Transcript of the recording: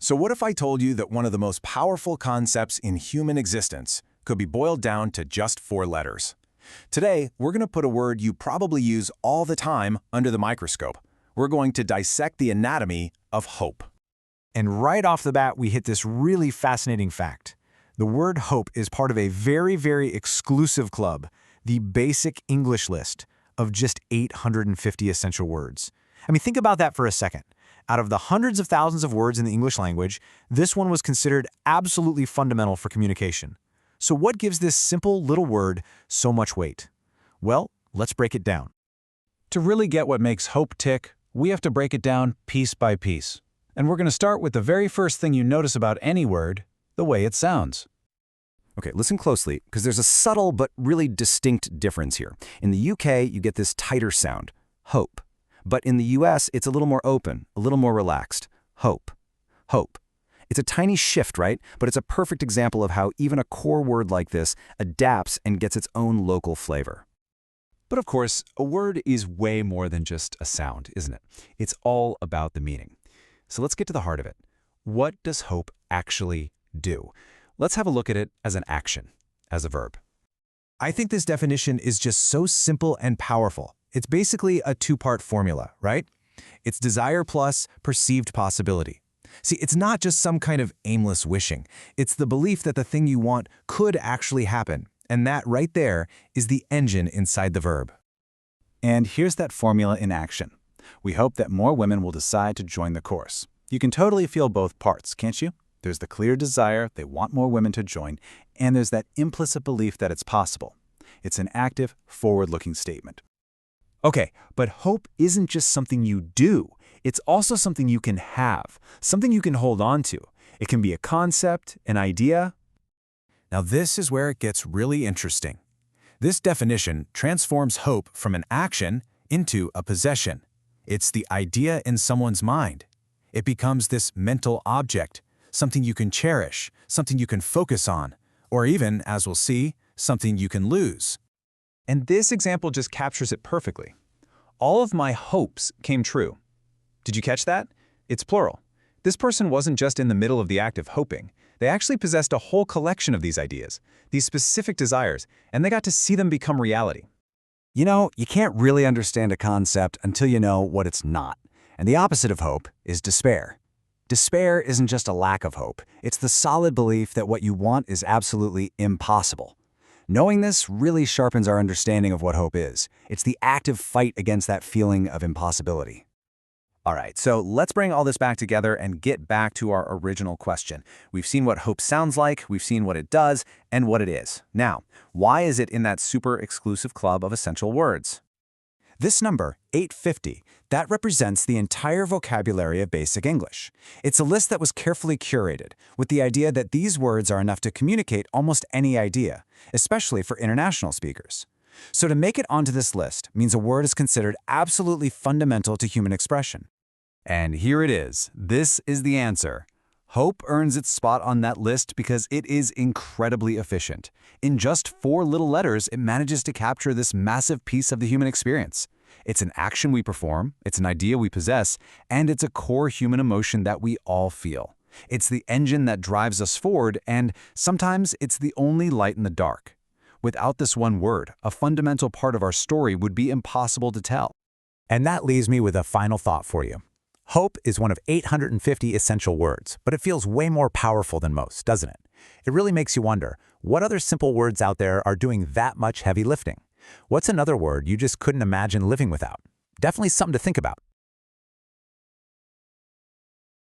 So what if I told you that one of the most powerful concepts in human existence could be boiled down to just 4 letters? Today, we're going to put a word you probably use all the time under the microscope. We're going to dissect the anatomy of hope. And right off the bat, we hit this really fascinating fact. The word hope is part of a very, very exclusive club, the Basic English List of just 850 essential words. I mean, think about that for a second. Out of the hundreds of thousands of words in the English language, this one was considered absolutely fundamental for communication. So what gives this simple little word so much weight? Well, let's break it down. To really get what makes hope tick, we have to break it down piece by piece. And we're going to start with the very first thing you notice about any word, the way it sounds. Okay, listen closely, because there's a subtle but really distinct difference here. In the UK, you get this tighter sound, hope. But in the US, it's a little more open, a little more relaxed, hope. Hope. It's a tiny shift, right? But it's a perfect example of how even a core word like this adapts and gets its own local flavor. But of course, a word is way more than just a sound, isn't it? It's all about the meaning. So let's get to the heart of it. What does hope actually do? Let's have a look at it as an action, as a verb. I think this definition is just so simple and powerful. It's basically a 2-part formula, right? It's desire plus perceived possibility. See, it's not just some kind of aimless wishing. It's the belief that the thing you want could actually happen. And that right there is the engine inside the verb. And here's that formula in action. We hope that more women will decide to join the course. You can totally feel both parts, can't you? There's the clear desire, they want more women to join, and there's that implicit belief that it's possible. It's an active, forward-looking statement. Okay, but hope isn't just something you do. It's also something you can have, something you can hold on to. It can be a concept, an idea. Now this is where it gets really interesting. This definition transforms hope from an action into a possession. It's the idea in someone's mind. It becomes this mental object, something you can cherish, something you can focus on, or even, as we'll see, something you can lose. And this example just captures it perfectly. All of my hopes came true. Did you catch that? It's plural. This person wasn't just in the middle of the act of hoping. They actually possessed a whole collection of these ideas, these specific desires, and they got to see them become reality. You know, you can't really understand a concept until you know what it's not. And the opposite of hope is despair. Despair isn't just a lack of hope. It's the solid belief that what you want is absolutely impossible. Knowing this really sharpens our understanding of what hope is. It's the active fight against that feeling of impossibility. All right, so let's bring all this back together and get back to our original question. We've seen what hope sounds like, we've seen what it does, and what it is. Now, why is it in that super exclusive club of essential words? This number, 850, that represents the entire vocabulary of basic English. It's a list that was carefully curated, with the idea that these words are enough to communicate almost any idea, especially for international speakers. So to make it onto this list means a word is considered absolutely fundamental to human expression. And here it is. This is the answer. Hope earns its spot on that list because it is incredibly efficient. In just 4 little letters, it manages to capture this massive piece of the human experience. It's an action we perform, it's an idea we possess, and it's a core human emotion that we all feel. It's the engine that drives us forward, and sometimes it's the only light in the dark. Without this one word, a fundamental part of our story would be impossible to tell. And that leaves me with a final thought for you. Hope is one of 850 essential words, but it feels way more powerful than most, doesn't it? It really makes you wonder, what other simple words out there are doing that much heavy lifting? What's another word you just couldn't imagine living without? Definitely something to think about.